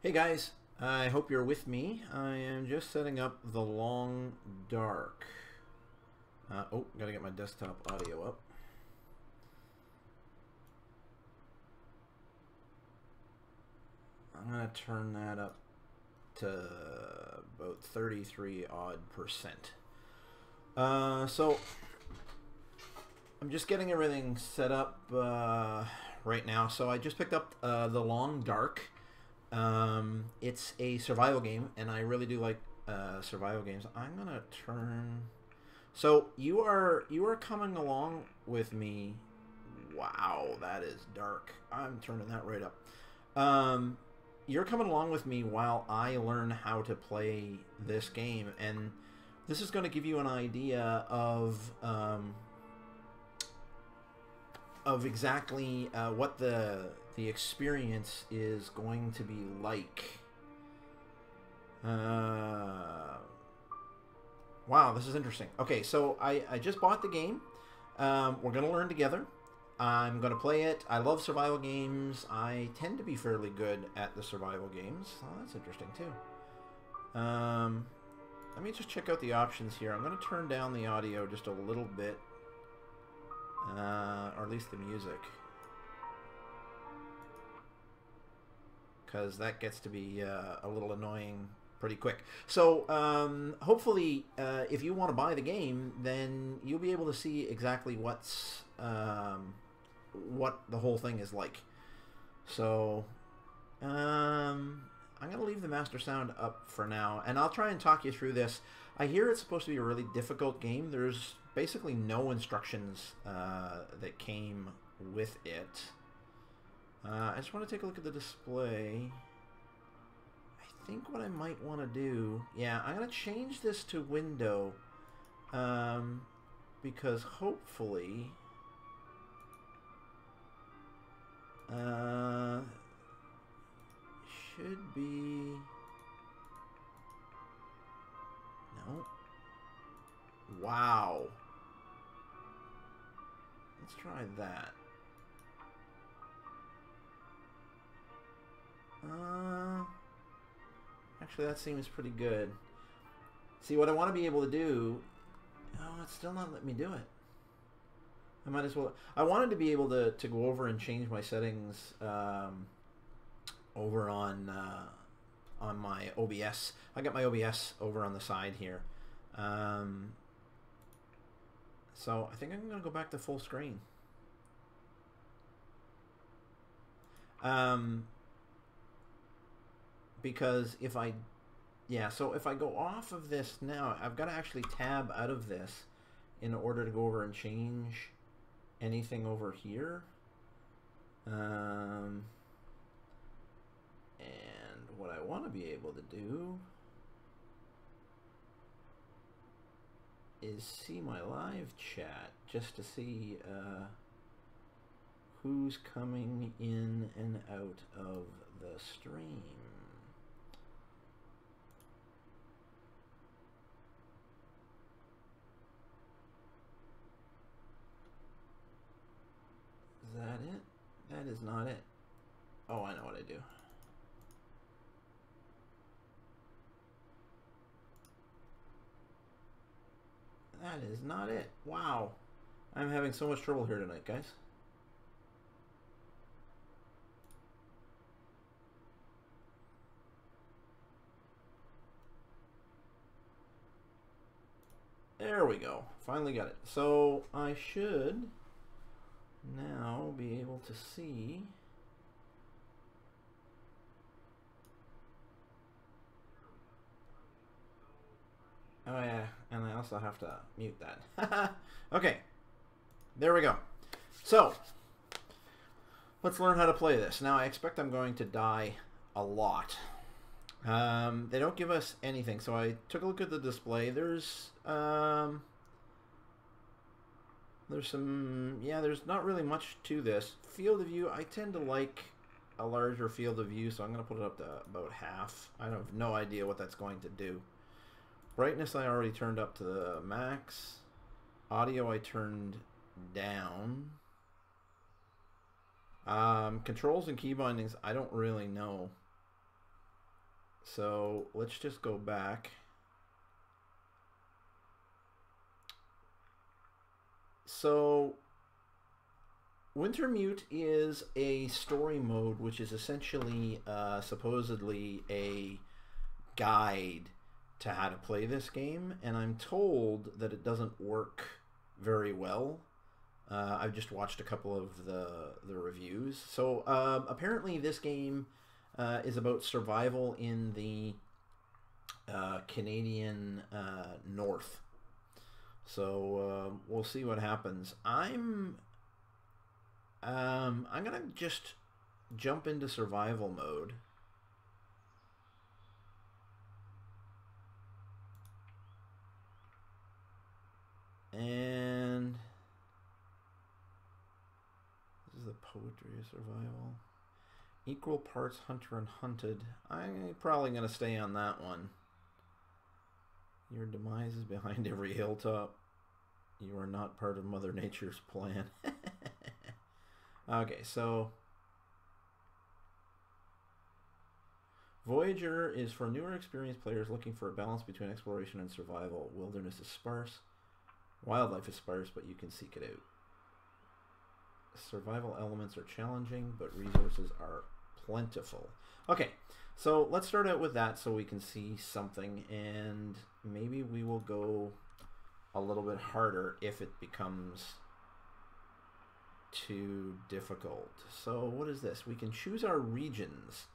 Hey guys, I hope you're with me. I am just setting up The Long Dark. Oh, gotta get my desktop audio up. I'm gonna turn that up to about 33 odd percent. So I'm just getting everything set up right now. So I just picked up The Long Dark. It's a survival game, and I really do like survival games. I'm gonna turn. So you are coming along with me. Wow, that is dark. I'm turning that right up. You're coming along with me while I learn how to play this game, and this is going to give you an idea of exactly what the experience is going to be like. Wow, this is interesting. Okay, so I just bought the game. We're going to learn together. I'm going to play it. I love survival games. I tend to be fairly good at the survival games. Oh, that's interesting too. Let me just check out the options here. I'm going to turn down the audio just a little bit. Or at least the music. Because that gets to be a little annoying pretty quick. So hopefully if you want to buy the game, then you'll be able to see exactly what's what the whole thing is like. So I'm going to leave the master sound up for now, and I'll try and talk you through this. I hear it's supposed to be a really difficult game. There's basically no instructions that came with it. I just want to take a look at the display. I think what I might want to do... Yeah, I'm going to change this to window. Because hopefully... should be... No. Wow. Let's try that. Actually, that seems pretty good. See, what I want to be able to do... Oh, it's still not letting me do it. I might as well... I wanted to be able to go over and change my settings over on my OBS. I got my OBS over on the side here. So I think I'm going to go back to full screen. Because if I... Yeah, so if I go off of this now, I've got to actually tab out of this in order to go over and change anything over here. And what I want to be able to do is see my live chat just to see who's coming in and out of the stream. Is that it? That is not it. Oh, I know what I do. That is not it. Wow. I'm having so much trouble here tonight, guys. There we go. Finally got it. So I should now be able to see. Oh yeah, and I also have to mute that. Okay, there we go. So let's learn how to play this. Now I expect I'm going to die a lot. They don't give us anything, so I took a look at the display. There's some, yeah, there's not really much to this. Field of view, I tend to like a larger field of view, so I'm going to put it up to about half. I have no idea what that's going to do. Brightness I already turned up to the max. Audio I turned down. Controls and key bindings, I don't really know. So let's just go back. So Wintermute is a story mode, which is essentially supposedly a guide to how to play this game, and I'm told that it doesn't work very well. I've just watched a couple of the reviews. So apparently this game is about survival in the Canadian North. So we'll see what happens. I'm gonna just jump into survival mode. And this is the poetry of survival. Equal parts hunter and hunted. I'm probably going to stay on that one. Your demise is behind every hilltop. You are not part of Mother Nature's plan. Okay, so Voyager is for newer experienced players looking for a balance between exploration and survival. Wilderness is sparse. Wildlife is sparse, but you can seek it out. Survival elements are challenging, but resources are plentiful. Okay, so let's start out with that so we can see something, and maybe we will go a little bit harder if it becomes too difficult. So what is this? We can choose our regions.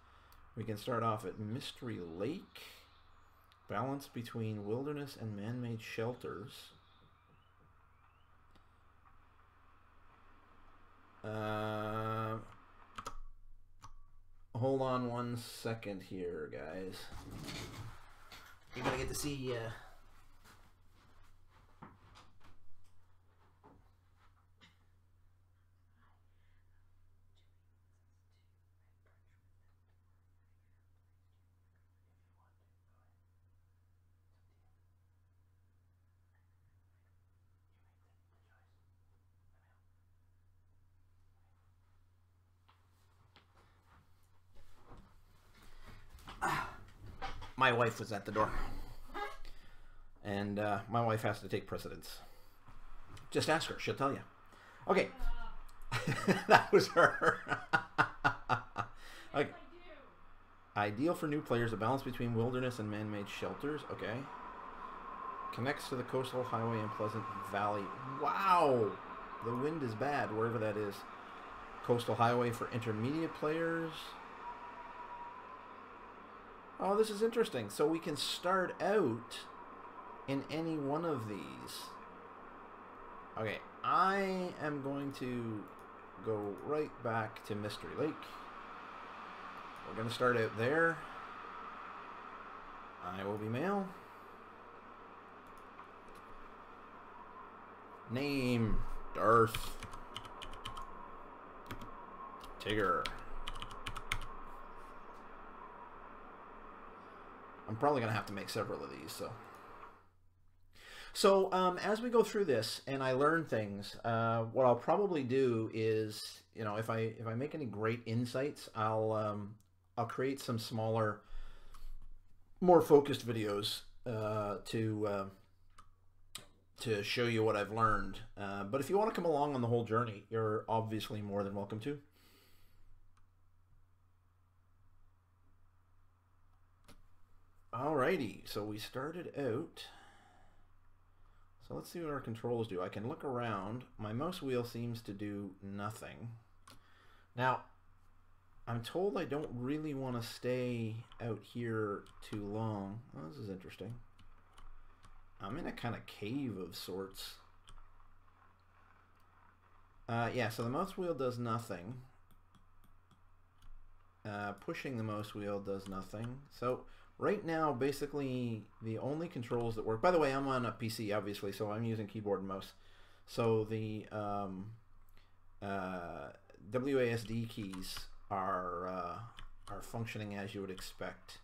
We can start off at Mystery Lake. Balance between wilderness and man-made shelters. Hold on 1 second here, guys. You're gonna get to see my wife was at the door. And my wife has to take precedence. Just ask her, she'll tell you. Okay. That was her. Okay. Ideal for new players, a balance between wilderness and man-made shelters. Okay. Connects to the coastal highway in Pleasant Valley. Wow! The wind is bad, wherever that is. Coastal highway for intermediate players. Oh, this is interesting. So we can start out in any one of these. Okay, I am going to go right back to Mystery Lake. We're going to start out there. I will be male. Name, Darth. Tigger. I'm probably going to have to make several of these, so... So as we go through this and I learn things, what I'll probably do is, you know, if I make any great insights, I'll create some smaller, more focused videos to show you what I've learned. But if you want to come along on the whole journey, you're obviously more than welcome to. Alrighty, so we started out. So let's see what our controls do. I can look around. My mouse wheel seems to do nothing. Now, I'm told I don't really want to stay out here too long. Oh, this is interesting. I'm in a kind of cave of sorts. Yeah, so the mouse wheel does nothing. Pushing the mouse wheel does nothing. So right now, basically, the only controls that work... By the way, I'm on a PC, obviously, so I'm using keyboard and mouse. So the WASD keys are functioning as you would expect.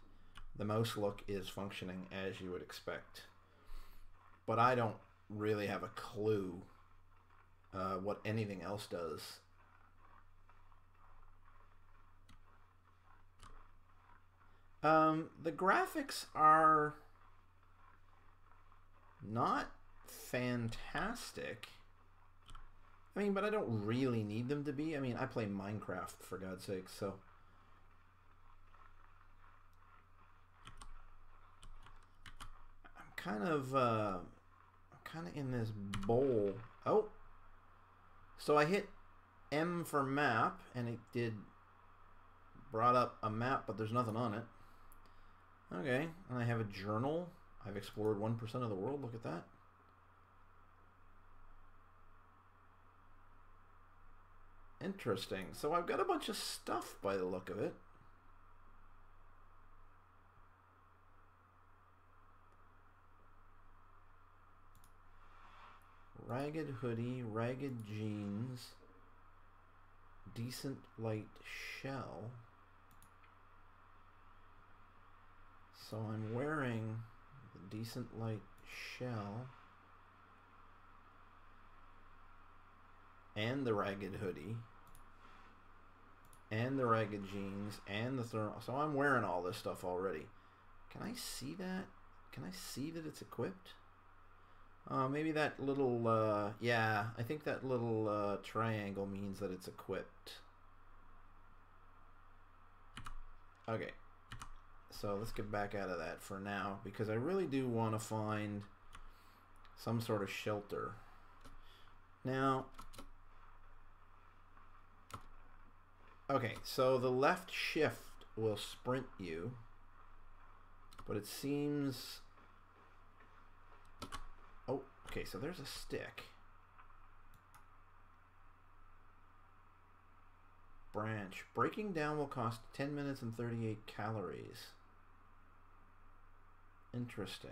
The mouse look is functioning as you would expect. But I don't really have a clue what anything else does. The graphics are not fantastic. I mean, but I don't really need them to be. I mean, I play Minecraft, for God's sake, so... I'm kind of in this bowl. Oh! So I hit M for map, and it brought up a map, but there's nothing on it. Okay, and I have a journal. I've explored 1% of the world. Look at that. Interesting. So I've got a bunch of stuff by the look of it. Ragged hoodie, ragged jeans, decent light shell. So I'm wearing the decent light shell and the ragged hoodie and the ragged jeans and the thermal. So I'm wearing all this stuff already. Can I see that? Can I see that it's equipped? Maybe that little, yeah, I think that little triangle means that it's equipped. Okay. So let's get back out of that for now, because I really do want to find some sort of shelter. Now, okay, so the left shift will sprint you, but it seems... Oh, okay, so there's a stick. Branch. Breaking down will cost 10 minutes and 38 calories. Interesting.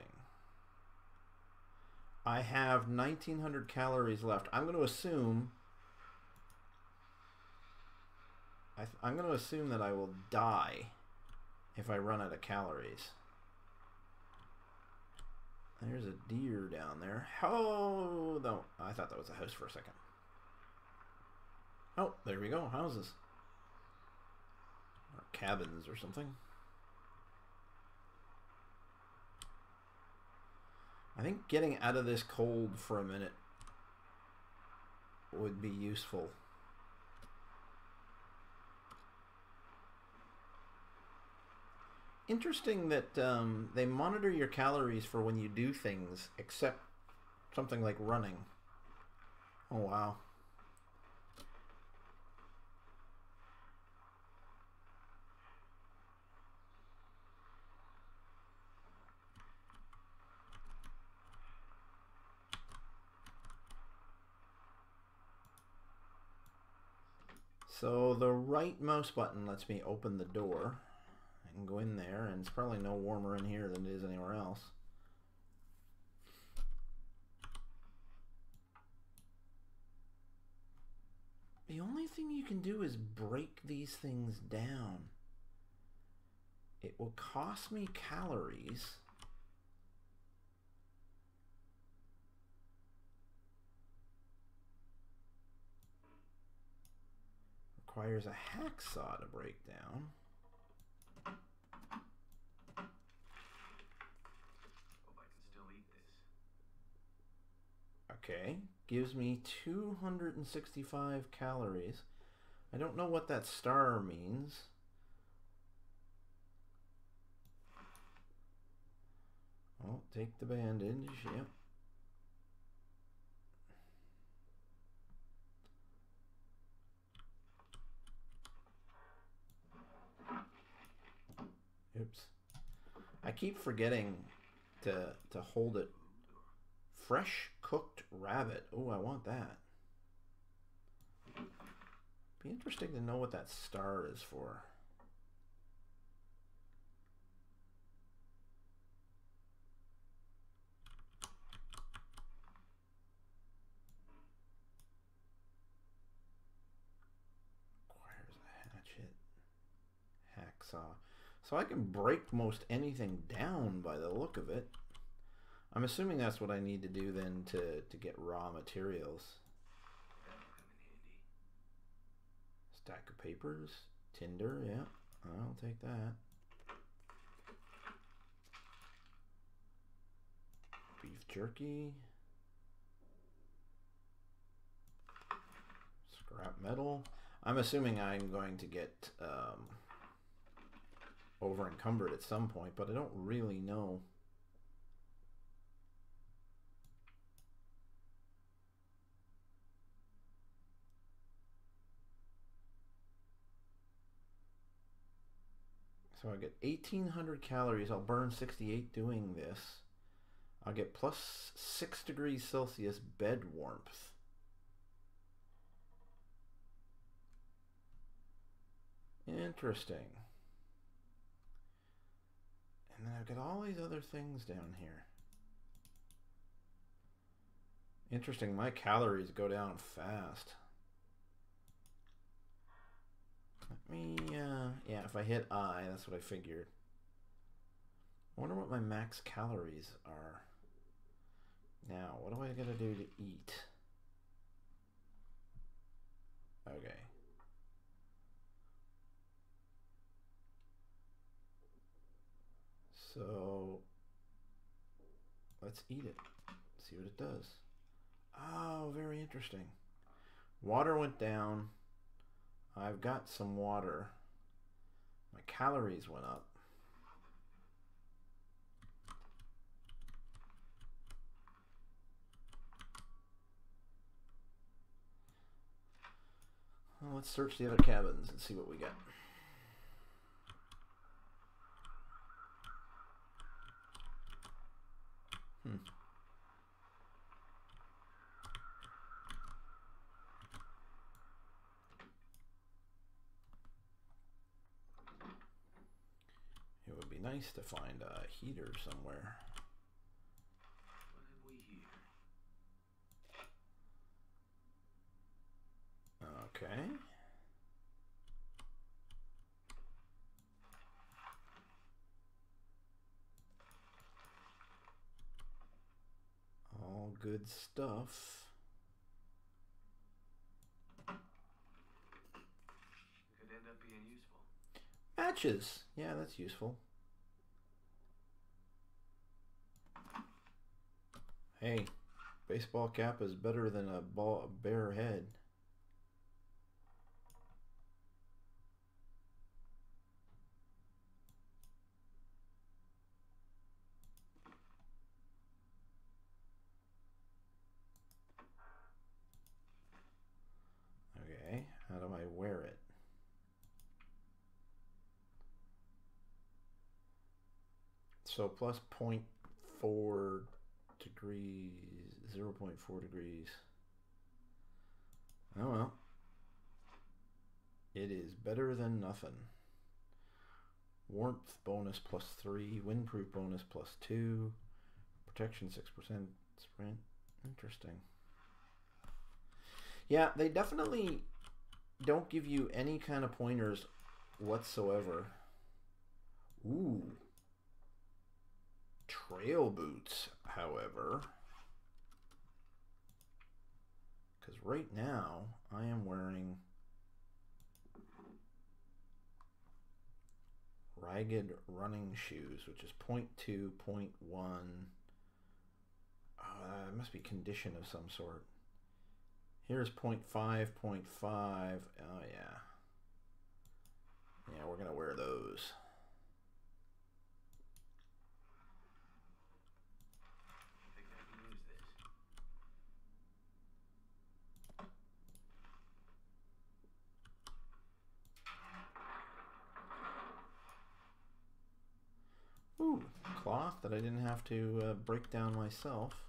I have 1900 calories left. I'm going to assume... I'm going to assume that I will die if I run out of calories. There's a deer down there. Oh, no. I thought that was a house for a second. Oh, there we go. Houses. Or cabins or something. I think getting out of this cold for a minute would be useful. Interesting that they monitor your calories for when you do things, except something like running. Oh, wow. So the right mouse button lets me open the door. I can go in there, and it's probably no warmer in here than it is anywhere else. The only thing you can do is break these things down. It will cost me calories. Requires a hacksaw to break down. Okay, gives me 265 calories. I don't know what that star means. Oh, take the bandage, yep. Oops. I keep forgetting to hold it. Fresh cooked rabbit. Oh, I want that. Be interesting to know what that star is for. Requires a hatchet. Hacksaw. So I can break most anything down by the look of it. I'm assuming that's what I need to do then to get raw materials. Stack of papers. Tinder, yeah. I'll take that. beef jerky. Scrap metal. I'm assuming I'm going to get over encumbered at some point, but I don't really know. So I get 1,800 calories. I'll burn 68 doing this. I'll get plus 6 degrees Celsius bed warmth. Interesting. And then I've got all these other things down here. Interesting, my calories go down fast. Let me, yeah, if I hit I, that's what I figured. I wonder what my max calories are. Now, what do I gotta do to eat? Okay. So, let's eat it. See what it does. Oh, very interesting. Water went down. I've got some water. My calories went up. Well, let's search the other cabins and see what we get. It would be nice to find a heater somewhere. What have we here? Okay. All good stuff. Could end up being useful. Matches. Yeah, that's useful. Hey, baseball cap is better than a bare head. Okay, how do I wear it? So plus 0.4 degrees, 0.4 degrees. Oh well. It is better than nothing. Warmth bonus +3, windproof bonus +2, protection 6%, sprint. Interesting. Yeah, they definitely don't give you any kind of pointers whatsoever. Ooh. Trail boots, however. Because right now, I am wearing ragged running shoes, which is 0.2, 0.1. It must be condition of some sort. Here's 0.5, 0.5. Oh, yeah. Yeah, we're going to wear those. I think I can use this. Ooh, cloth that I didn't have to break down myself.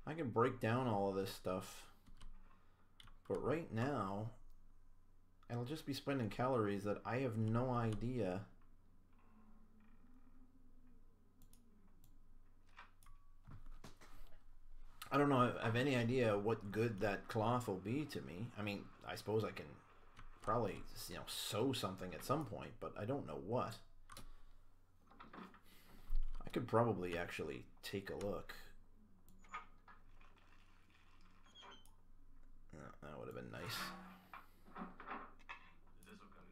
I can break down all of this stuff. But right now, I'll just be spending calories that I have no idea. I don't know. I have any idea what good that cloth will be to me. I mean, I suppose I can probably, you know, sew something at some point, but I don't know what. I could probably actually take a look. That would have been nice. This will come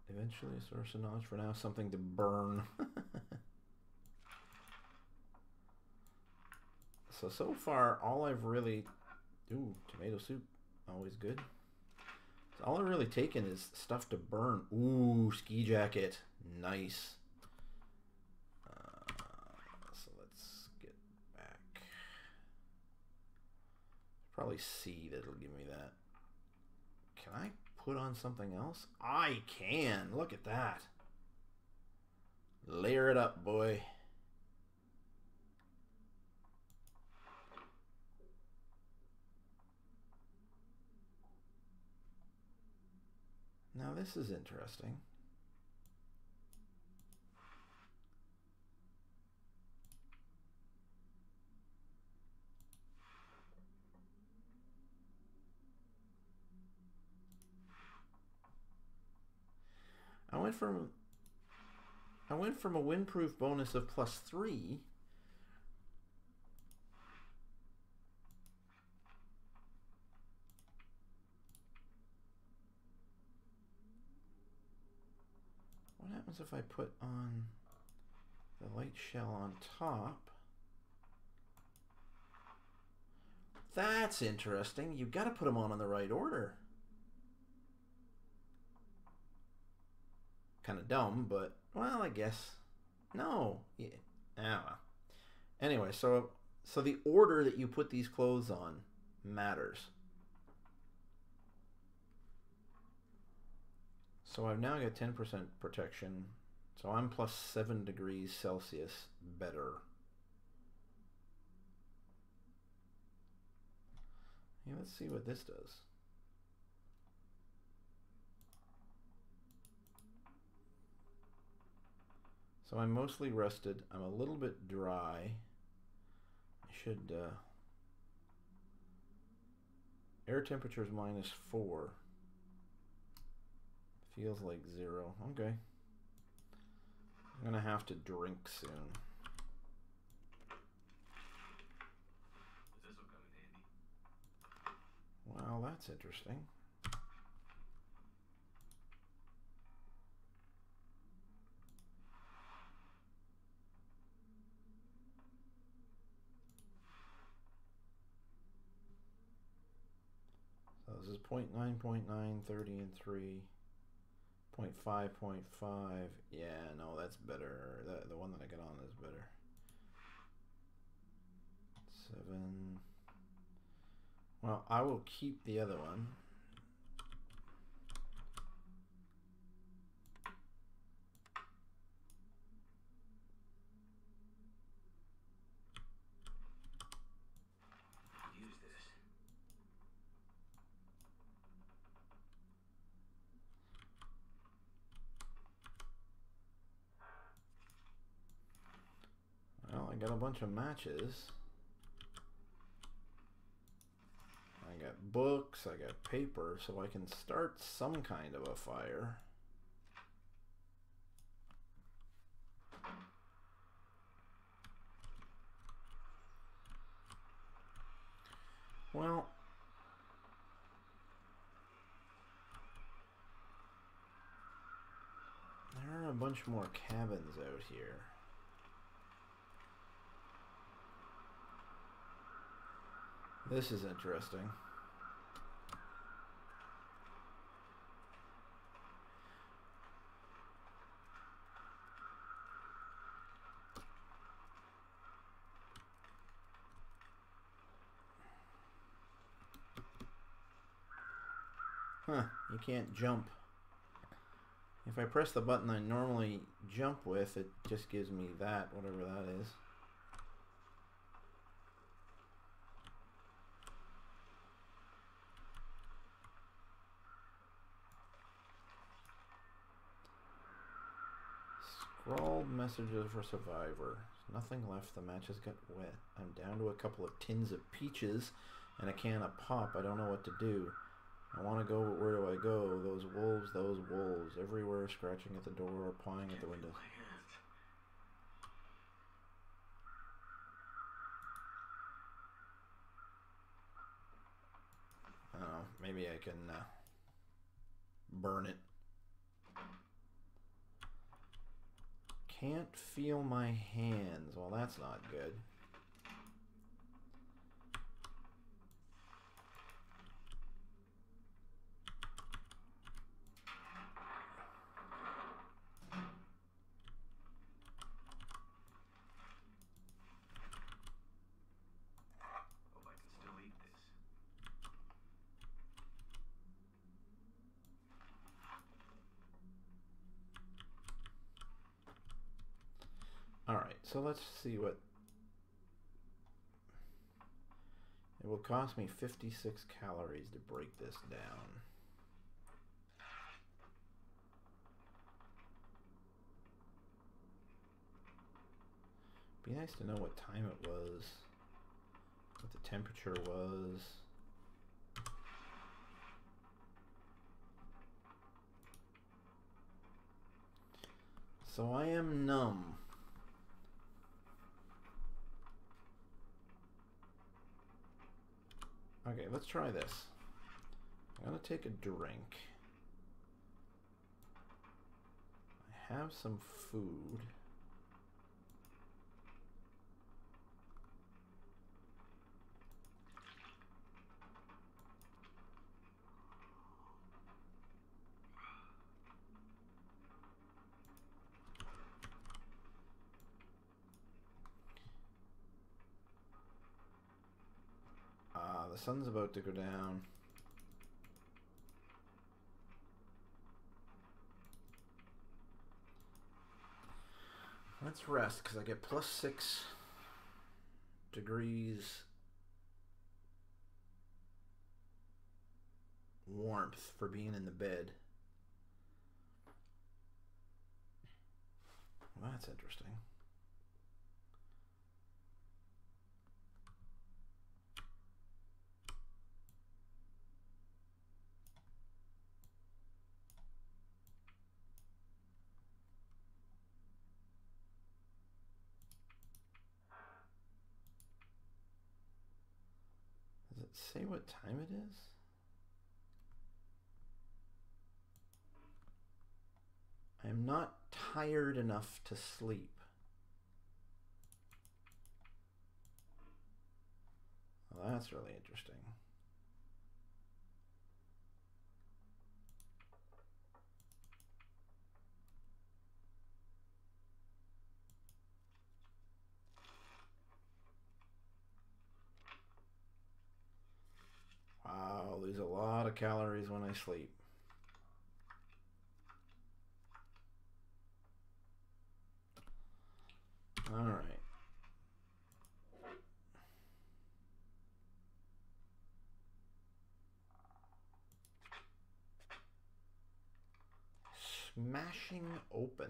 in handy. Eventually a source of knowledge. For now, something to burn. So far, all I've really... Ooh, tomato soup. Always good. So all I've really taken is stuff to burn. Ooh, ski jacket. Nice. So let's get back. Probably C that'll give me that. Can I put on something else? I can. Look at that. Layer it up, boy. Now this is interesting. I went from a windproof bonus of +3 What happens if I put on the light shell on top? That's interesting. You've got to put them on in the right order. Kind of dumb, but, well, I guess. No. Yeah. Ah, well. Anyway, so the order that you put these clothes on matters. So I've now got 10% protection. So I'm +7 degrees Celsius better. Yeah, let's see what this does. So I'm mostly rested. I'm a little bit dry. I should... air temperature is -4. Feels like 0. Okay. I'm gonna have to drink soon. This'll come in handy. Well, that's interesting. So this is 0.9, 0.9, 30, and 3. 0.5, 0.5. Yeah, no, that's better. The one that I got on is better. 7. Well, I will keep the other one. Use this. Well, I got a bunch of matches. I got books, I got paper, so I can start some kind of a fire. Well, there are a bunch more cabins out here. This is interesting. Huh, you can't jump. If I press the button I normally jump with, it just gives me that, whatever that is. Scrawled messages for survivor. There's nothing left, the matches got wet. I'm down to a couple of tins of peaches and a can of pop. I don't know what to do. I want to go, but where do I go? Those wolves, everywhere, scratching at the door, pawing at the windows. I don't know, maybe I can burn it. Can't feel my hands. Well, that's not good. Hope I can still eat this. Alright, so let's see what... It will cost me 56 calories to break this down. Be nice to know what time it was, what the temperature was. So I am numb. Okay, let's try this. I'm gonna take a drink. I have some food. The sun's about to go down. Let's rest, because I get +6 degrees warmth for being in the bed. Well, that's interesting. Does it say what time it is? I am not tired enough to sleep. Well, that's really interesting. Wow, lose a lot of calories when I sleep. All right. Smashing open.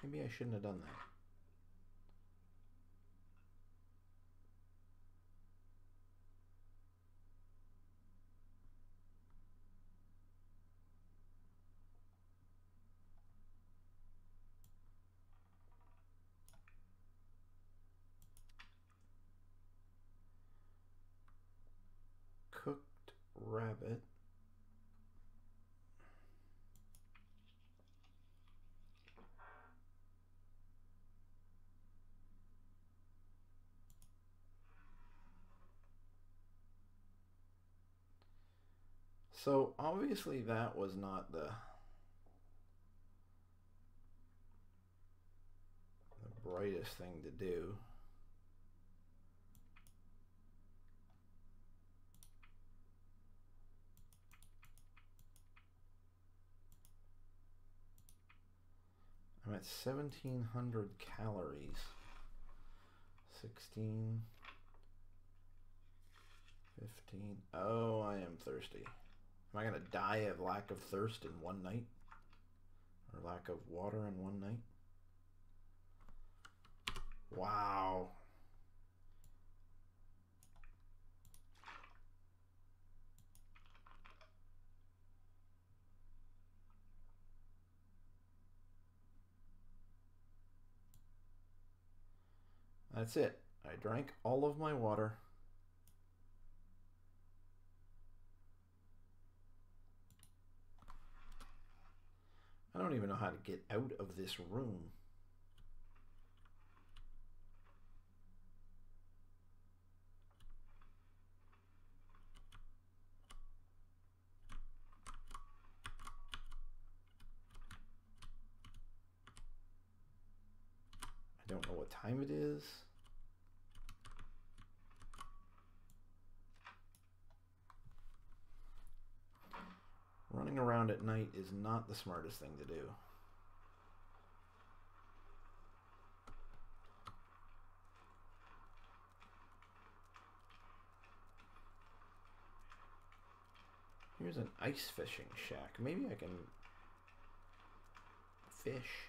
Maybe I shouldn't have done that. Cooked rabbit. So obviously that was not the brightest thing to do. I'm at 1,700 calories. 16, 15. Oh, I am thirsty. Am I gonna die of lack of thirst in one night? Or lack of water in one night? Wow. That's it. I drank all of my water. I don't even know how to get out of this room. don't know what time it is. Running around at night is not the smartest thing to do. Here's an ice fishing shack. Maybe I can fish.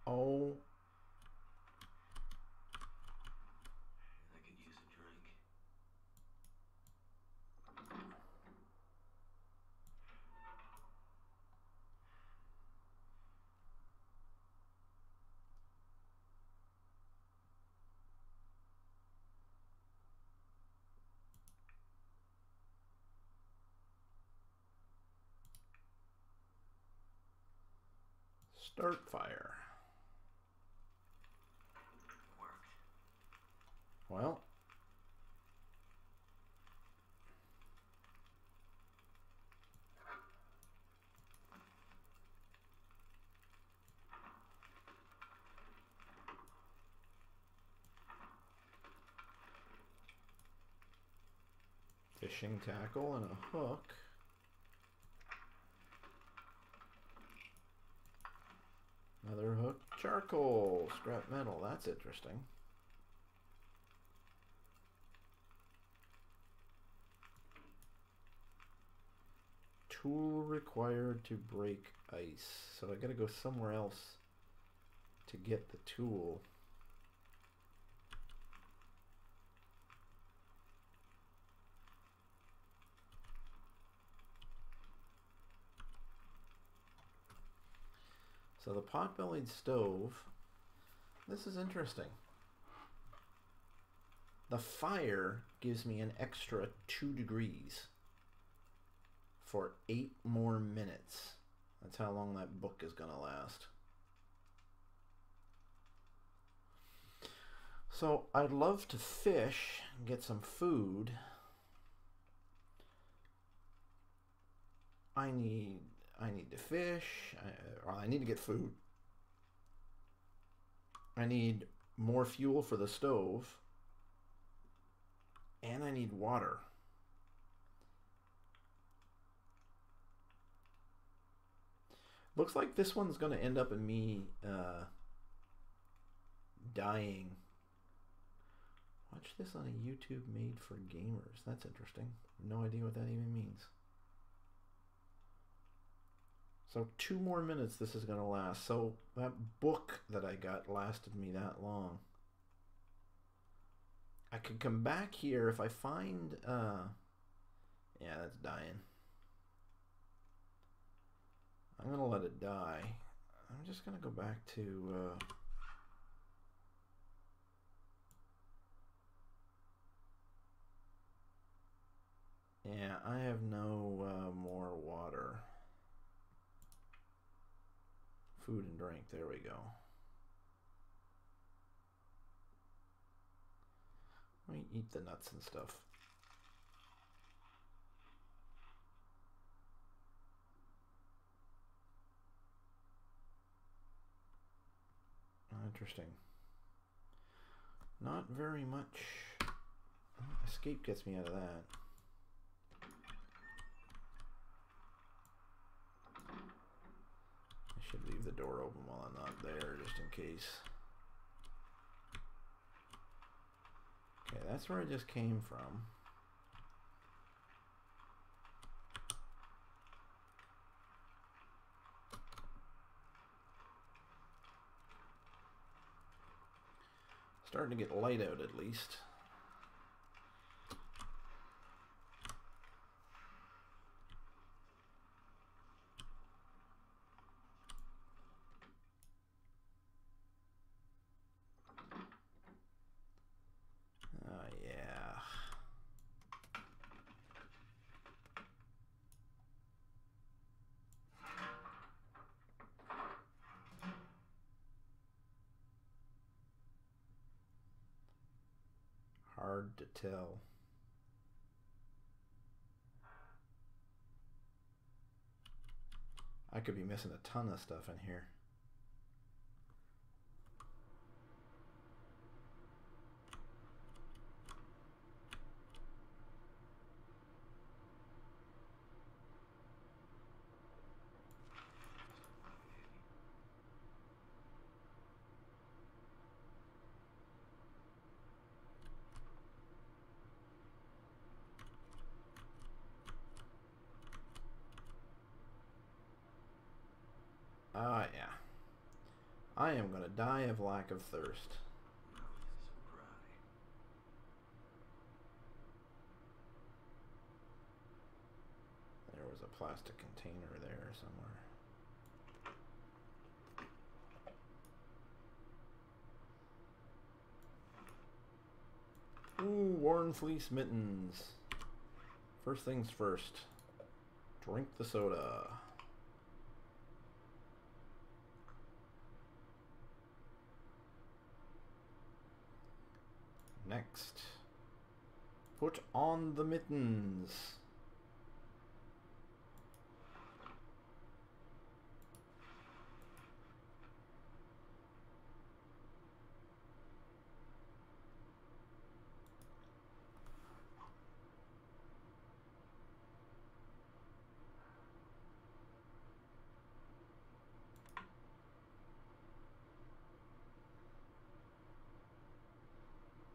Oh. I could use a drink. Start fire. Worked. Well. Fishing tackle and a hook. Another hook. Charcoal. Scrap metal. That's interesting. Tool required to break ice. So I gotta go somewhere else to get the tool. So the pot-bellied stove, this is interesting. The fire gives me an extra 2 degrees for 8 more minutes. That's how long that book is gonna last. So I'd love to fish and get some food. I need to fish, I need to get food. I need more fuel for the stove. And I need water. Looks like this one's going to end up in me dying. Watch this on a YouTube made for gamers. That's interesting. No idea what that even means. So 2 more minutes this is going to last. So that book that I got lasted me that long. I could come back here if I find... yeah, that's dying. I'm going to let it die. I'm just going to go back to... yeah, I have no more water. Food and drink, there we go. Let me eat the nuts and stuff. Interesting. Not very much. Escape gets me out of that. I should leave the door open while I'm not there, just in case. Okay, that's where I just came from. Starting to get light out at least. Yeah. hard to tell. I could be missing a ton of stuff in here. Ah, yeah. I am gonna die of lack of thirst. There was a plastic container there somewhere. Ooh, worn fleece mittens. First things first. Drink the soda. Next, put on the mittens.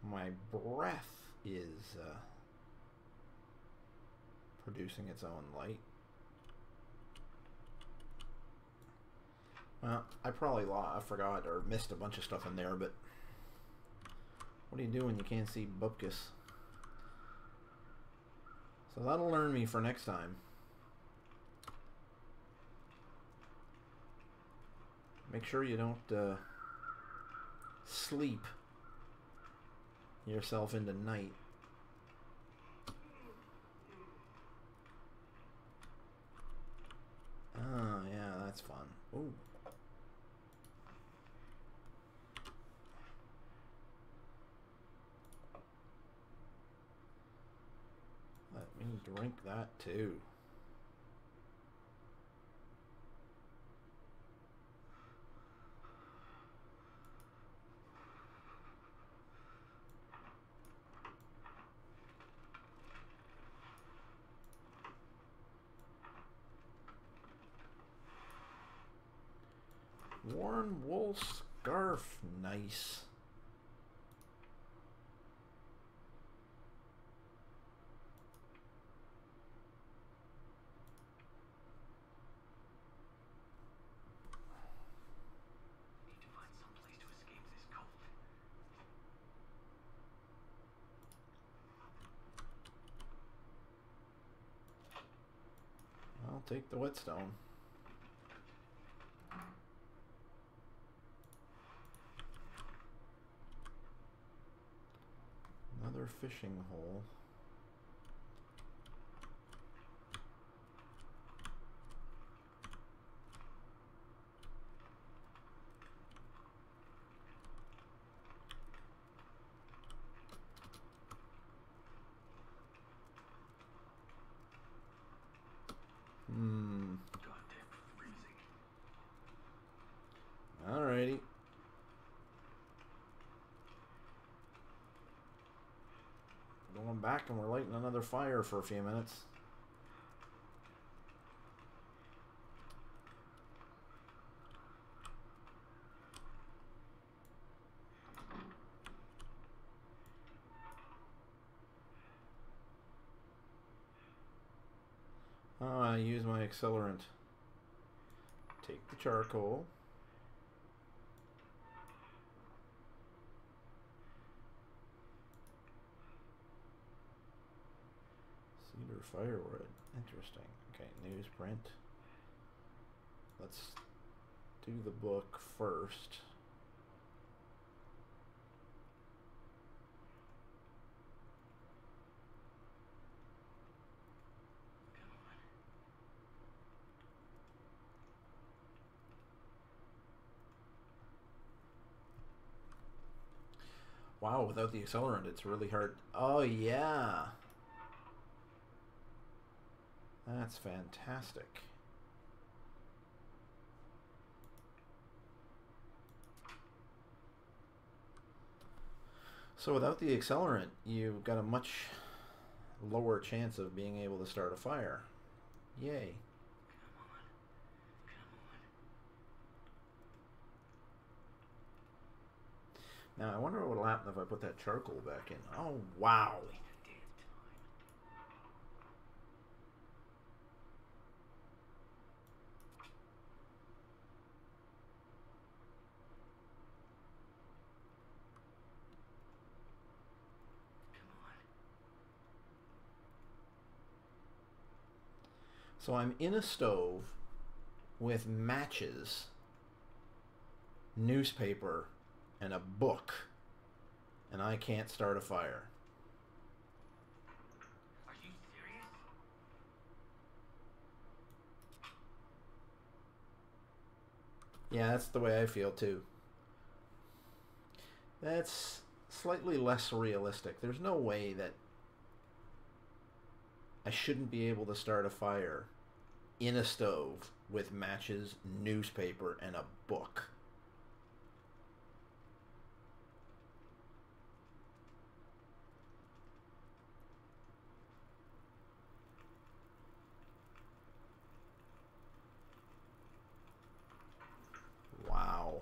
My breath is producing its own light. Well, I probably forgot or missed a bunch of stuff in there, but what do you do when you can't see Bupkis? So that'll learn me for next time. Make sure you don't sleep yourself into night. Oh, yeah, that's fun. Ooh. Let me drink that too. Worn wool scarf, nice. Need to find some place to escape this cold. I'll take the whetstone. Another fishing hole. Goddamn freezing. Alrighty. Going back and we're lighting another fire for a few minutes. Oh, I use my accelerant. Take the charcoal. Cedar firewood. Interesting. Okay, newsprint. Let's do the book first. Wow, without the accelerant, it's really hard. Oh, yeah. That's fantastic. So without the accelerant, you've got a much lower chance of being able to start a fire. Yay. Now, I wonder what will happen if I put that charcoal back in. Oh, wow. So I'm in a stove with matches, newspaper, and a book, and I can't start a fire. Are you serious? Yeah, that's the way I feel too. That's slightly less realistic. There's no way that I shouldn't be able to start a fire in a stove with matches, newspaper, and a book. Wow.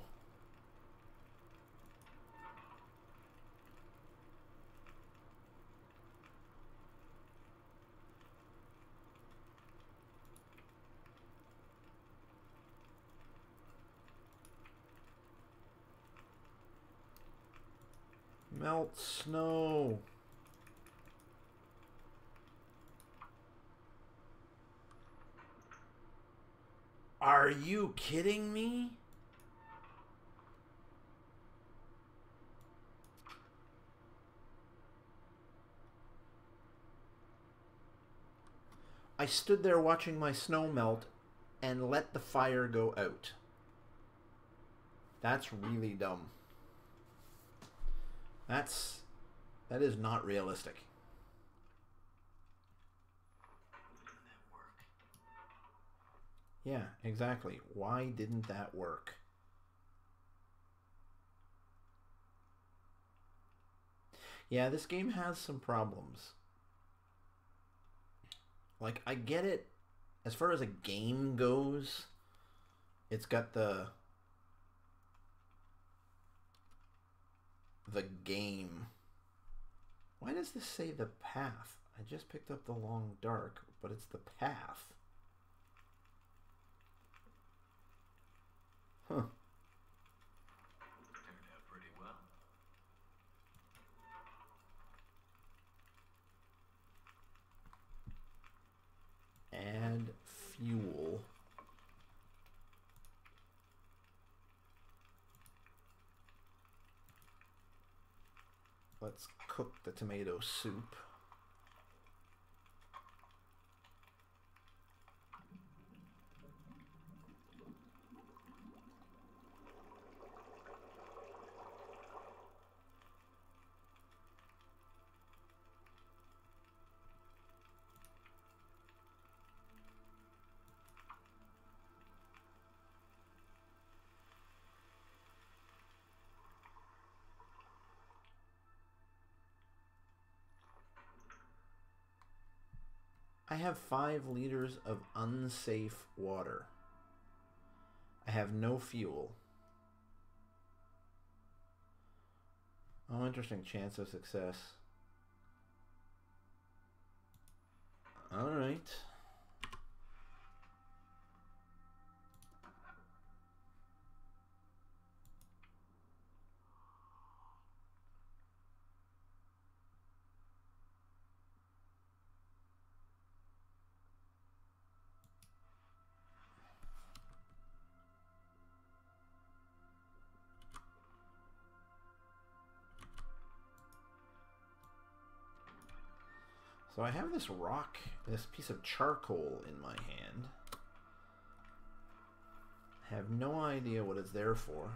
Melt snow. Are you kidding me? I stood there watching my snow melt and let the fire go out. That's really dumb. That is not realistic. Didn't that work? Yeah, exactly. Why didn't that work? Yeah, this game has some problems. Like, I get it. As far as a game goes, it's got the game. Why does this say the path? I just picked up the long dark, but it's the path. Huh. Turned out pretty well. Add fuel. Let's cook the tomato soup. I have 5 liters of unsafe water. I have no fuel. Oh, interesting. Chance of success. Alright. So I have this rock, this piece of charcoal in my hand. I have no idea what it's there for.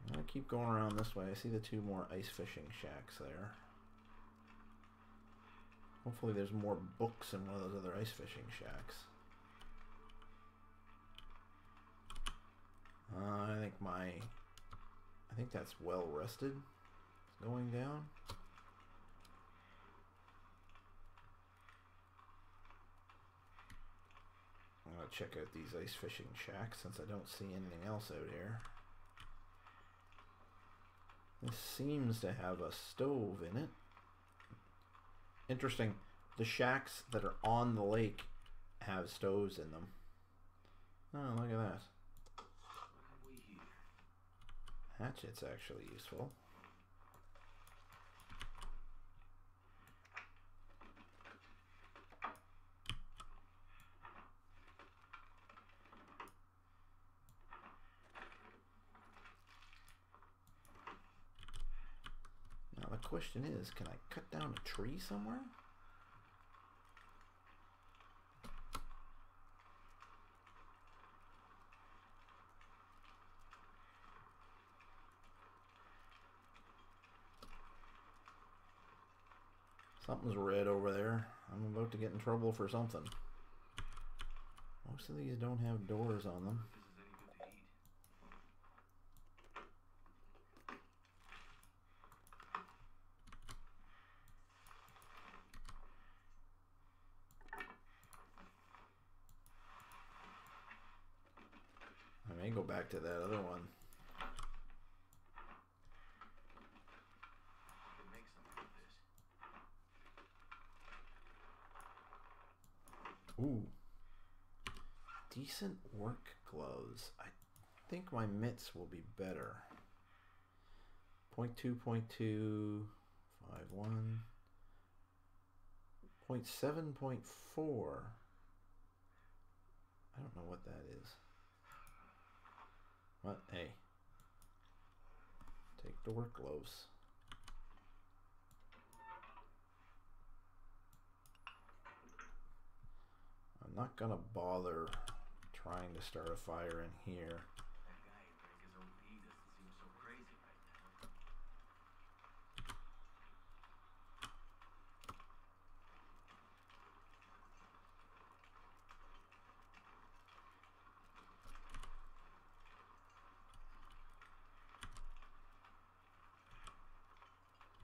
I'm gonna keep going around this way. I see the 2 more ice fishing shacks there. Hopefully there's more books in one of those other ice fishing shacks. I think that's well rested. It's going down. I'm gonna check out these ice fishing shacks since I don't see anything else out here. This seems to have a stove in it. Interesting. The shacks that are on the lake have stoves in them. Oh, look at that. Hatchet's actually useful. Now the question is, can I cut down a tree somewhere? Something's red over there. I'm about to get in trouble for something. Most of these don't have doors on them. I may go back to that other one. Ooh. Decent work gloves. I think my mitts will be better. 0.2, 0.2, 5.1, 0.7, 0.4. I don't know what that is. What? Hey. Take the work gloves. I'm not gonna bother trying to start a fire in here. That guy who drank his own pee doesn't seem so crazy right now.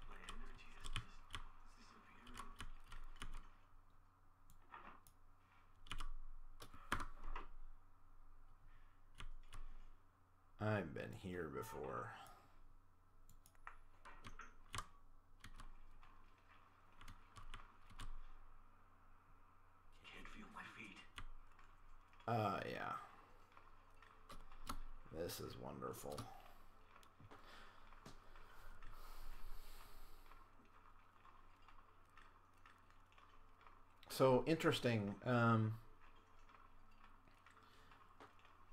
My energy is just disappearing. I've been here before. Can't feel my feet. Yeah. This is wonderful. So interesting.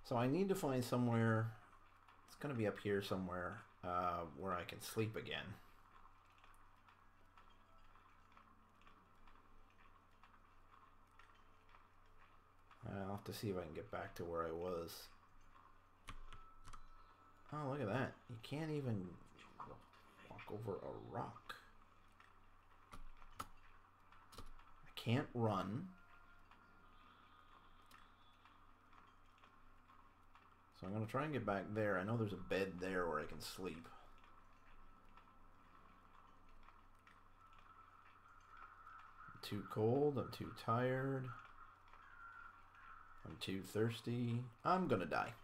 So I need to find somewhere. It's going to be up here somewhere where I can sleep again. I'll have to see if I can get back to where I was. Oh, look at that. You can't even walk over a rock. I can't run. So I'm going to try and get back there. I know there's a bed there where I can sleep. I'm too cold. I'm too tired. I'm too thirsty. I'm going to die.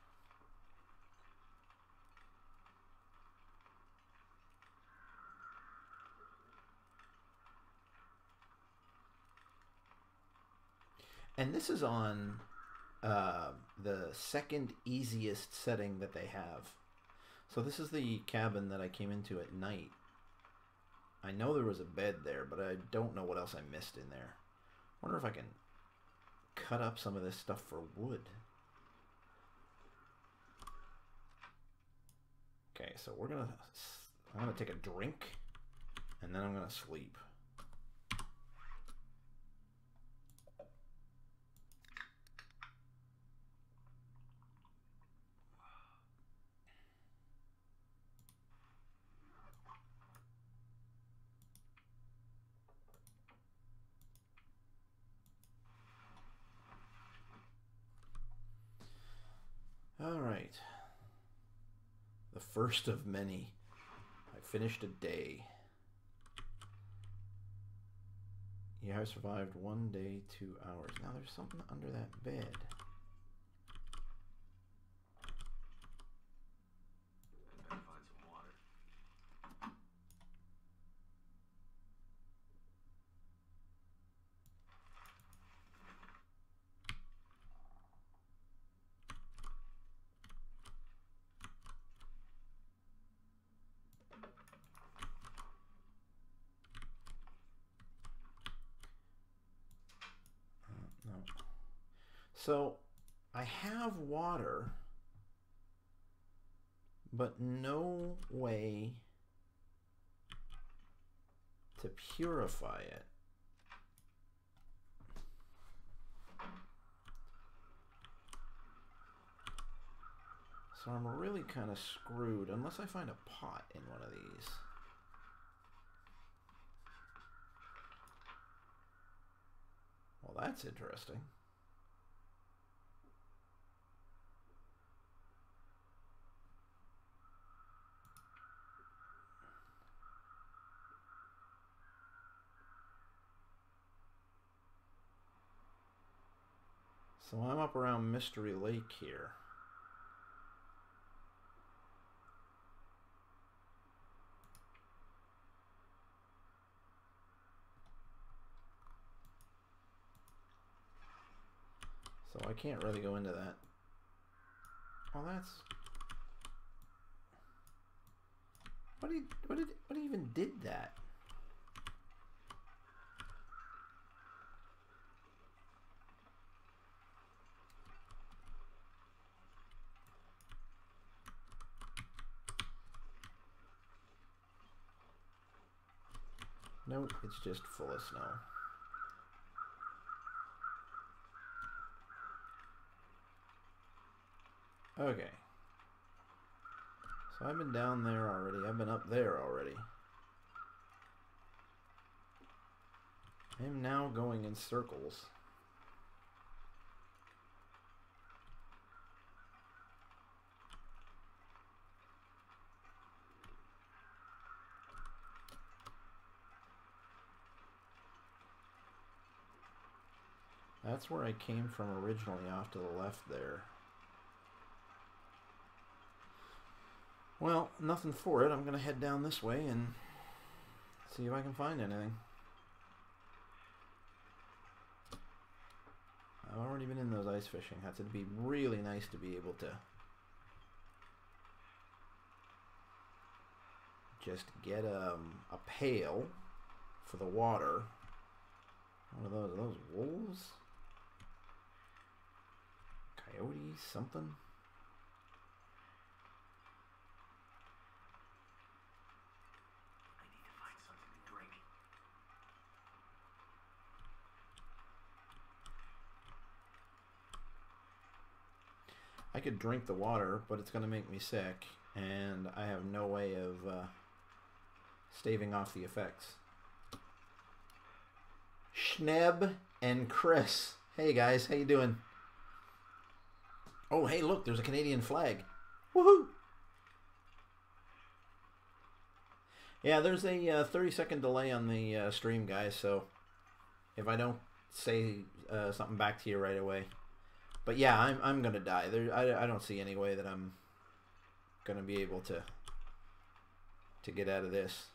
And this is on the second easiest setting that they have. So this is the cabin that I came into at night. I know there was a bed there, but I don't know what else I missed in there. I wonder if I can cut up some of this stuff for wood. Okay, so I'm gonna take a drink, and then I'm gonna sleep. right. The first of many. I finished a day. You have survived 1 day, 2 hours. Now there's something under that bed. I better find some water. No. So I have water, but no way to purify it. So I'm really kind of screwed unless I find a pot in one of these. Well, that's interesting. So I'm up around Mystery Lake here. So I can't really go into that. Well, that's... What even did that? Nope, it's just full of snow. Okay. So I've been down there already. I've been up there already. I'm now going in circles. That's where I came from originally, off to the left there. Well, nothing for it. I'm going to head down this way and see if I can find anything. I've already been in those ice fishing huts. It'd be really nice to be able to just get a pail for the water. What are those? Are those wolves? Coyotes? Something? I need to find something to drink. I could drink the water, but it's going to make me sick, and I have no way of staving off the effects. Schneb and Chris. Hey guys, how you doing? Oh, hey, look, there's a Canadian flag. Woohoo! Yeah, there's a 30-second delay on the stream, guys, so if I don't say something back to you right away. But yeah, I'm gonna die. I don't see any way that I'm gonna be able to get out of this.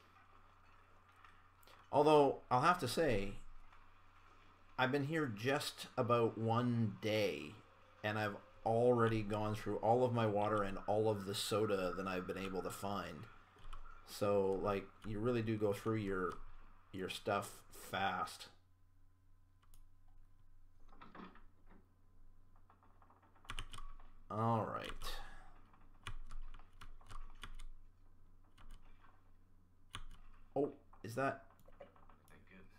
Although, I'll have to say, I've been here just about 1 day, and I've already gone through all of my water and all of the soda that I've been able to find. So, like, you really do go through your stuff fast. All right. Oh, is that... Thank goodness.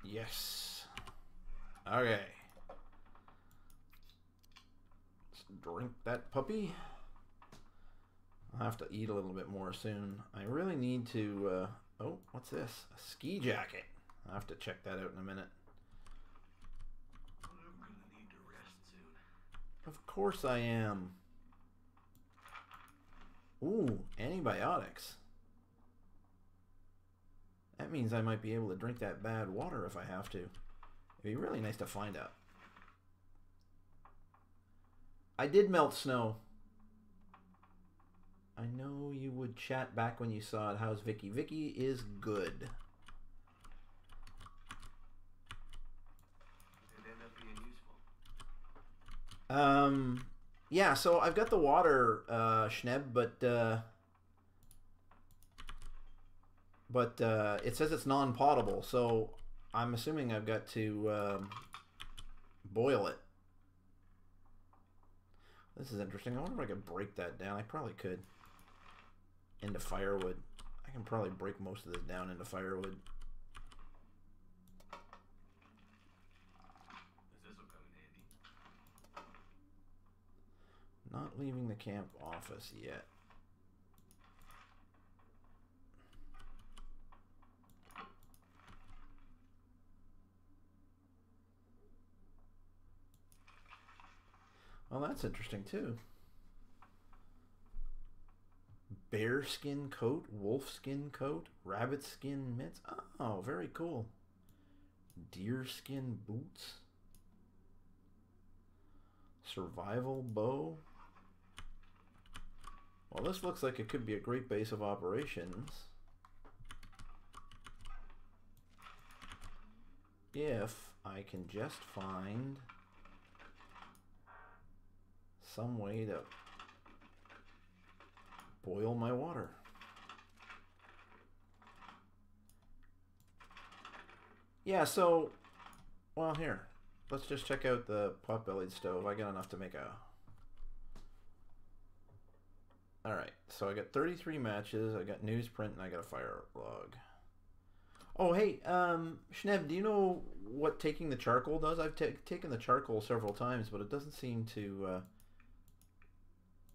Yes. Okay. Let's drink that puppy. I'll have to eat a little bit more soon. I really need to... oh, what's this? A ski jacket. I'll have to check that out in a minute. I'm gonna need to rest soon. Of course I am. Ooh, antibiotics. That means I might be able to drink that bad water if I have to. It'd be really nice to find out. I did melt snow. I know you would chat back when you saw it. How's Vicky? Vicky is good. It ended up being useful. Yeah, so I've got the water, Schneb, but it says it's non-potable, so I'm assuming I've got to boil it. This is interesting. I wonder if I could break that down. I probably could. Into firewood. I can probably break most of this down into firewood. This'll come in handy. Not leaving the camp office yet. Well, that's interesting too. Bear skin coat, wolf skin coat, rabbit skin mitts. Oh, very cool. Deer skin boots. Survival bow. Well, this looks like it could be a great base of operations. If I can just find some way to boil my water. Yeah, so, well, here. Let's just check out the pot-bellied stove. I got enough to make a... Alright, so I got 33 matches, I got newsprint, and I got a fire log. Oh, hey, Schneb, do you know what taking the charcoal does? I've taken the charcoal several times, but it doesn't seem to...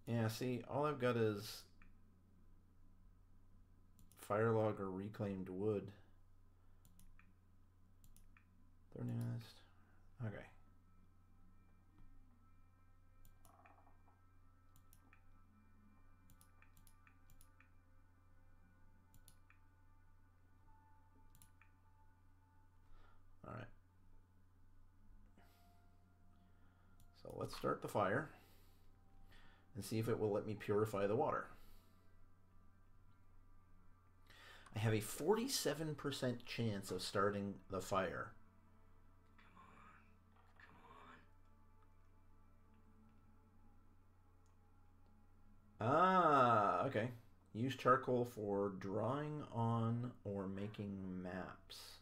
Yeah, see, all I've got is fire log or reclaimed wood. 30 minutes. Okay. All right. So let's start the fire and see if it will let me purify the water. I have a 47% chance of starting the fire. Ah, okay. Use charcoal for drawing on or making maps.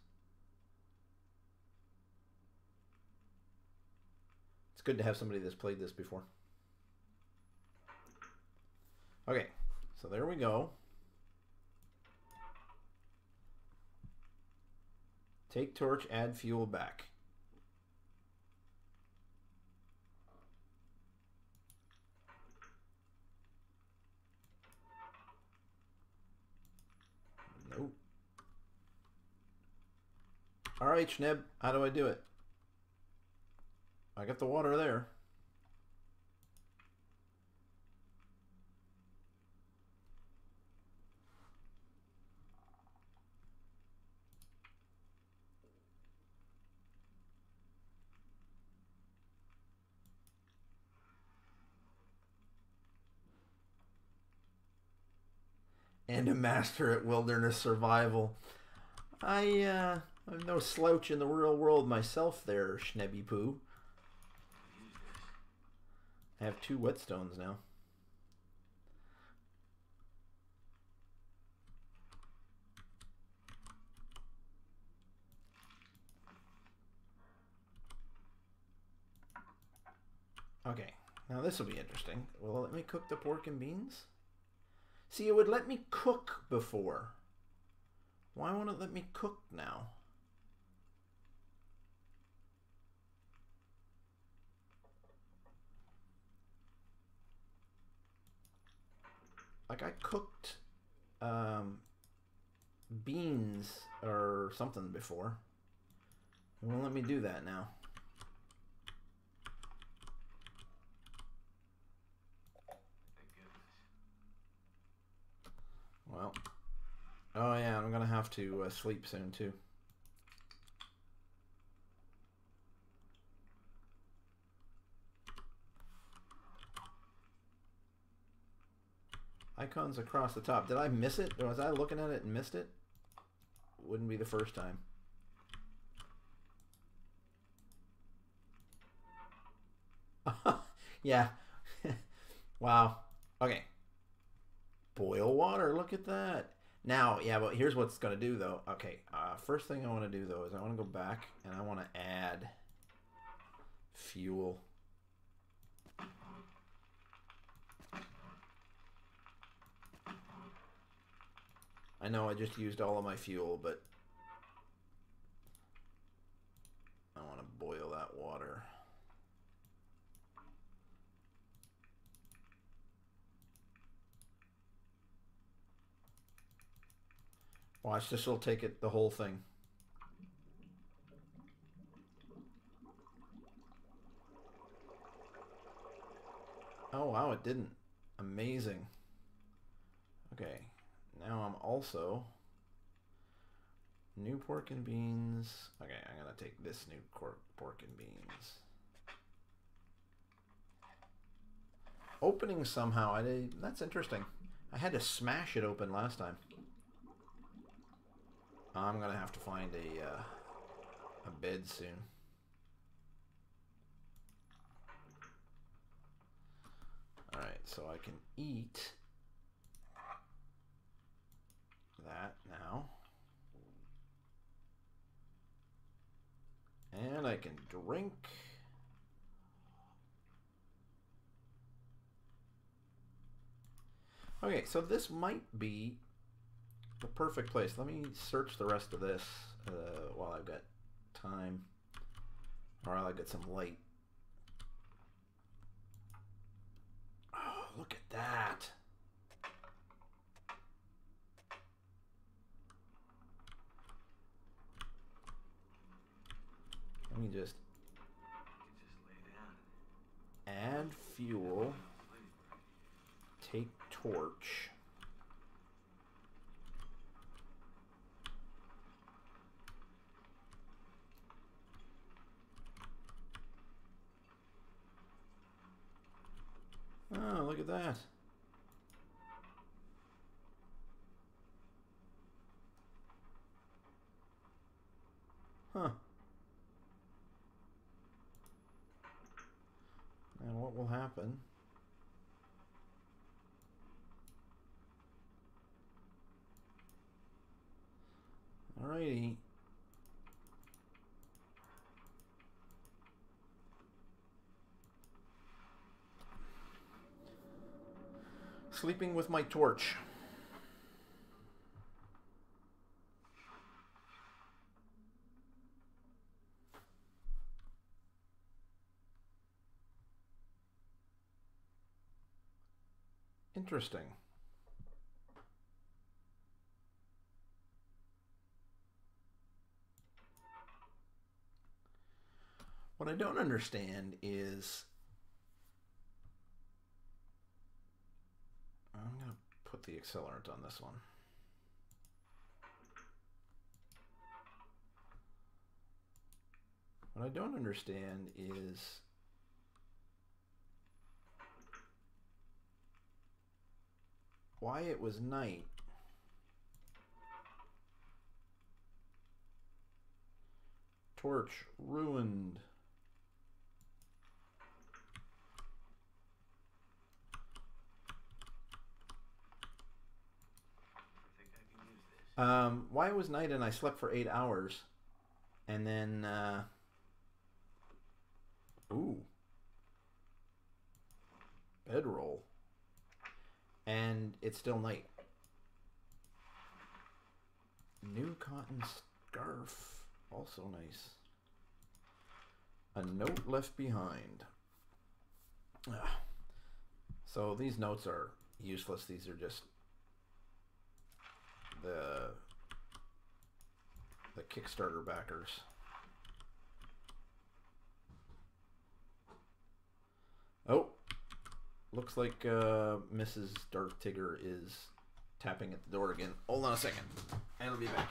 It's good to have somebody that's played this before. Okay, so there we go. Take torch, add fuel back. Nope. All right, Schneb, how do I do it? I got the water there. And a master at wilderness survival. I'm no slouch in the real world myself there, Schnebby Poo. I have 2 whetstones now. Okay, now this will be interesting. Will it let me cook the pork and beans? See, it would let me cook before. Why won't it let me cook now? Like I cooked beans or something before. It won't let me do that now. Oh yeah, I'm gonna have to sleep soon too. Icons across the top. Did I miss it? Or was I looking at it and missed it? Wouldn't be the first time. Yeah. Wow. Okay. Boil water. Look at that. Now, yeah, but here's what's going to do, though. Okay, first thing I want to do, though, is I want to go back and I want to add fuel. I know I just used all of my fuel, but I want to boil that water. Watch, this will take it the whole thing. Oh, wow, it didn't. Amazing. Okay, now I'm also... New pork and beans. Okay, I'm going to take this new pork and beans. Opening somehow. That's interesting. I had to smash it open last time. I'm going to have to find a bed soon. Alright, so I can eat that now. And I can drink. Okay, so this might be the perfect place. Let me search the rest of this while I've got time. Or while I get some light. Oh, look at that. Let me just add fuel, take torch. Oh, look at that. Huh. And what will happen? Alrighty. Sleeping with my torch. Interesting. What I don't understand is I'm going to put the accelerant on this one. What I don't understand is why it was night. Torch ruined. Why it was night and I slept for 8 hours, and then ooh, bedroll, and it's still night. New cotton scarf, also nice. A note left behind. So these notes are useless. These are just the Kickstarter backers. Oh, looks like Mrs. Darth Tigger is tapping at the door again. Hold on a second. I'll be back.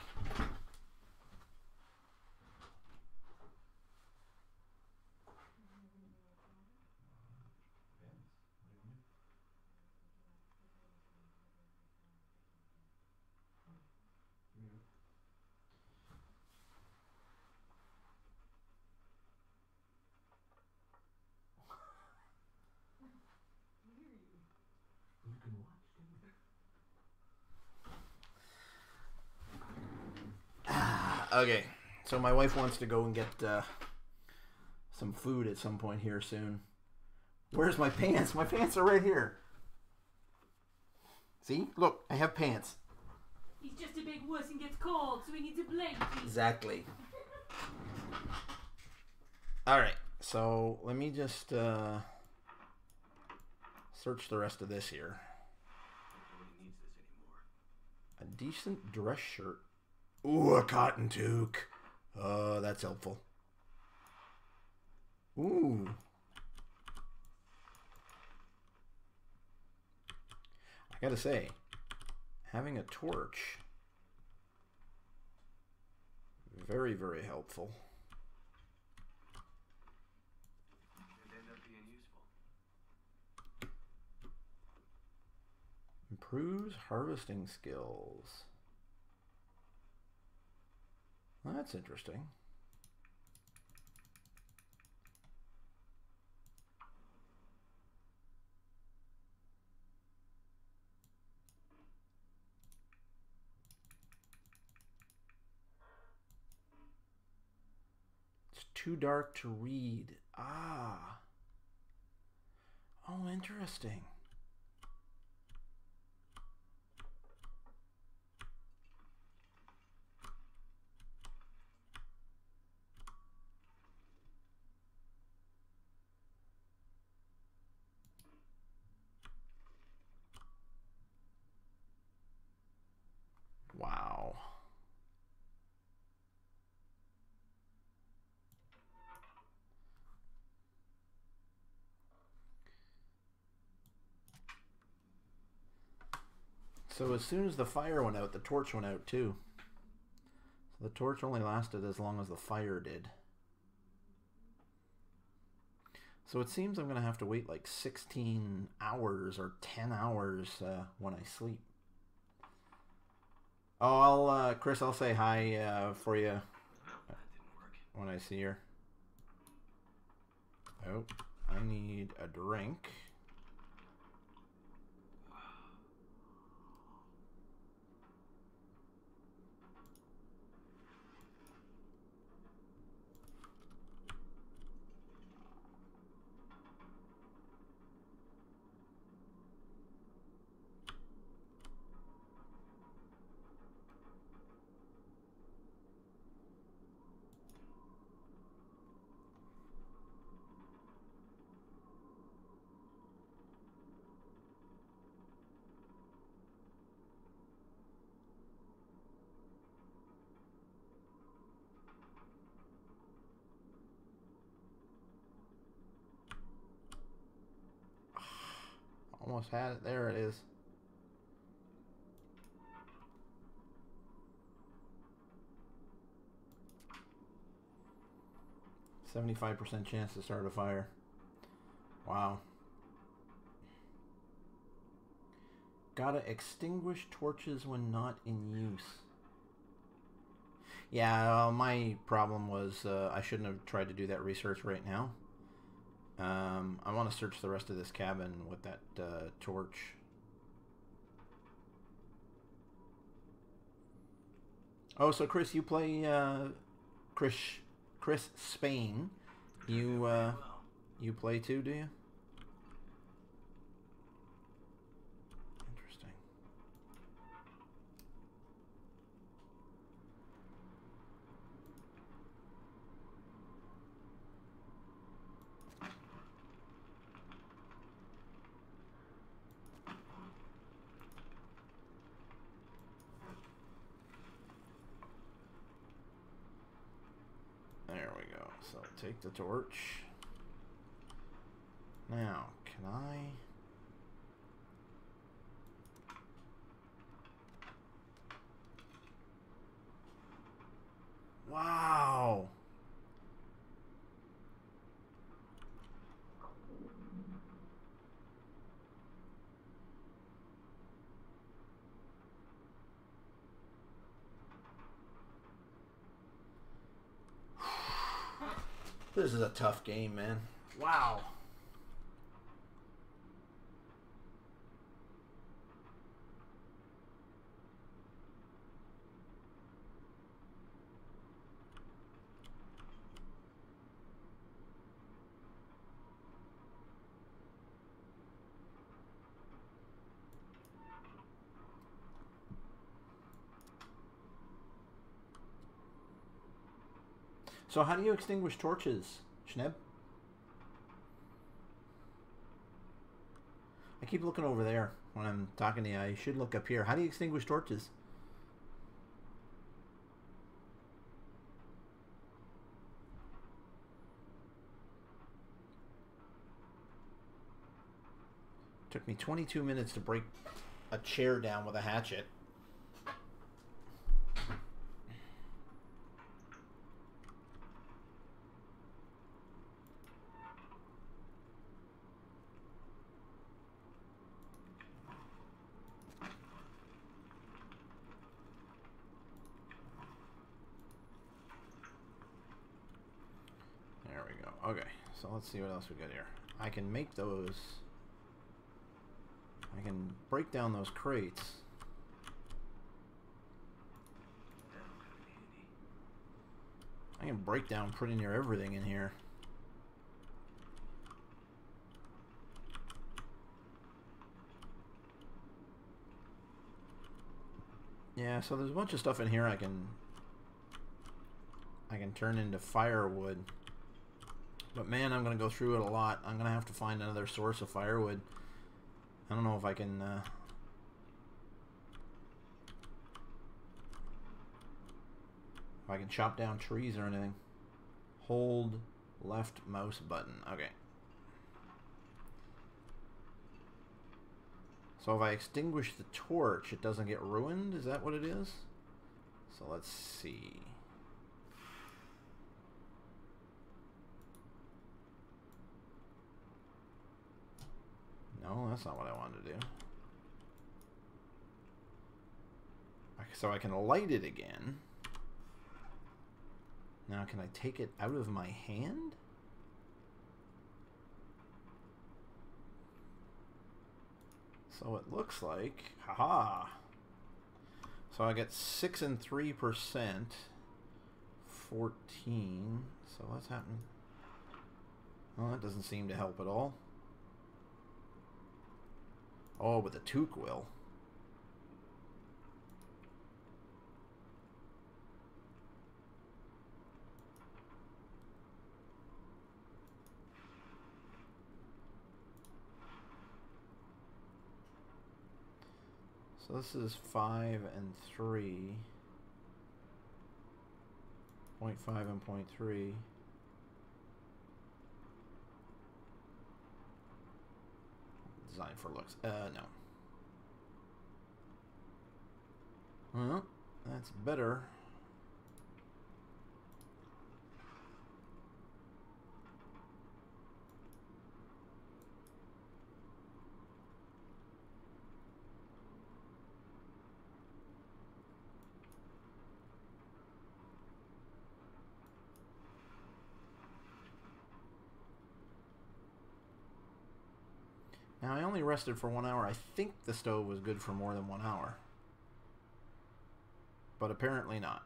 You can watch TV. Okay, so my wife wants to go and get some food at some point here soon. Where's my pants? My pants are right here. See? Look, I have pants. He's just a big wuss and gets cold, so we need to blame him. Exactly. Alright, so let me just search the rest of this here. Nobody needs this anymore. A decent dress shirt. Ooh, a cotton toque. Oh, that's helpful. Ooh. I gotta say, having a torch, very, very helpful. It'd end up being useful. Improves harvesting skills. Well, that's interesting. It's too dark to read. Ah. Oh, interesting. Wow. So as soon as the fire went out, the torch went out too. So the torch only lasted as long as the fire did. So it seems I'm going to have to wait like 16 hours or 10 hours when I sleep. Oh, Chris, I'll say hi for you That didn't work. when I see her. Oh, I need a drink. Almost had it. There it is. %75 chance to start a fire. Wow. Gotta extinguish torches when not in use. Yeah, my problem was I shouldn't have tried to do that research right now. I want to search the rest of this cabin with that torch. Oh, so Chris, you play Chris Spain. You you play too, do you? Interesting. There we go. So take the torch. Now, can I... Wow. This is a tough game, man. Wow. So how do you extinguish torches, Schneb? I keep looking over there when I'm talking to you. I should look up here. How do you extinguish torches? Took me 22 minutes to break a chair down with a hatchet. There we go. Okay, so let's see what else we got here. I can make those... I can break down those crates. I can break down pretty near everything in here. Yeah, so there's a bunch of stuff in here I can turn into firewood. But man, I'm gonna go through it a lot. I'm gonna have to find another source of firewood. I don't know if I can chop down trees or anything. Hold left mouse button. Okay. So if I extinguish the torch, it doesn't get ruined? Is that what it is? So let's see. No, that's not what I wanted to do. So I can light it again. Now can I take it out of my hand? So it looks like, haha. So I get 6 and 3%, 14. So what's happening? Well, that doesn't seem to help at all. Oh, with the toque will. So this is 5 and 3. 0.5 and 0.3. Design for looks. No. Well, that's better. Now, I only rested for 1 hour. I think the stove was good for more than 1 hour. But apparently not.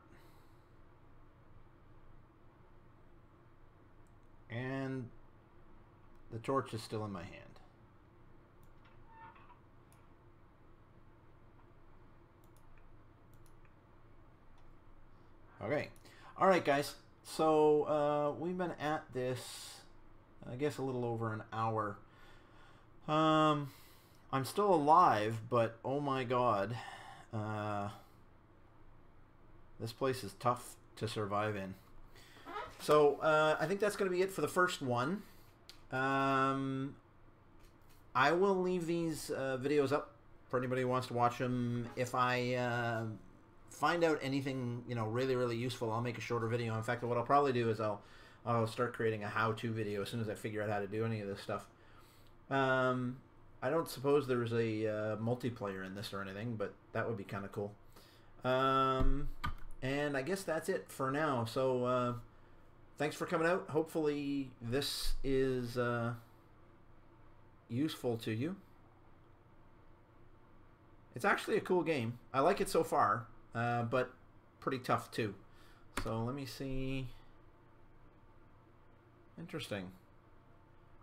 And the torch is still in my hand. Okay. Alright, guys. So, we've been at this, I guess, a little over an hour. I'm still alive, but oh my god, this place is tough to survive in. So, I think that's going to be it for the first one. I will leave these videos up for anybody who wants to watch them. If I find out anything, you know, really, really useful, I'll make a shorter video. In fact, what I'll probably do is I'll start creating a how-to video as soon as I figure out how to do any of this stuff. I don't suppose there's a multiplayer in this or anything, but that would be kind of cool. And I guess that's it for now. So thanks for coming out. Hopefully this is useful to you. It's actually a cool game. I like it so far, but pretty tough too. So let me see. Interesting.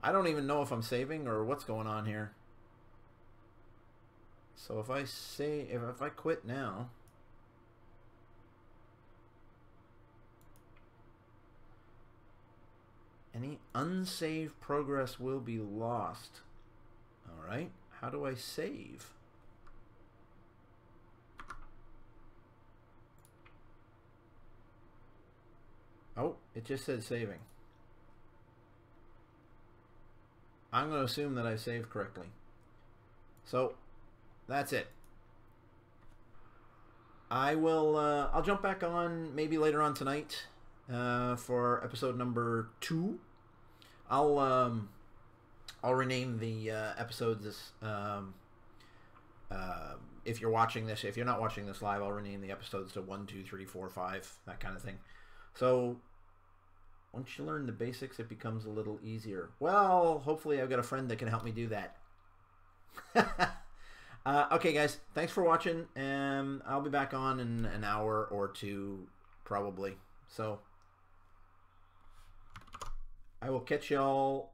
I don't even know if I'm saving or what's going on here. So if I say, if I quit now, any unsaved progress will be lost. All right. How do I save? Oh, it just said saving. I'm going to assume that I saved correctly. So, that's it. I will, I'll jump back on maybe later on tonight for episode number 2. I'll rename the episodes if you're watching this. If you're not watching this live, I'll rename the episodes to 1, 2, 3, 4, 5, that kind of thing. So once you learn the basics, it becomes a little easier. Well, hopefully I've got a friend that can help me do that. Okay, guys, thanks for watching, and I'll be back on in an hour or two, probably. So I will catch y'all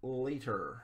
later.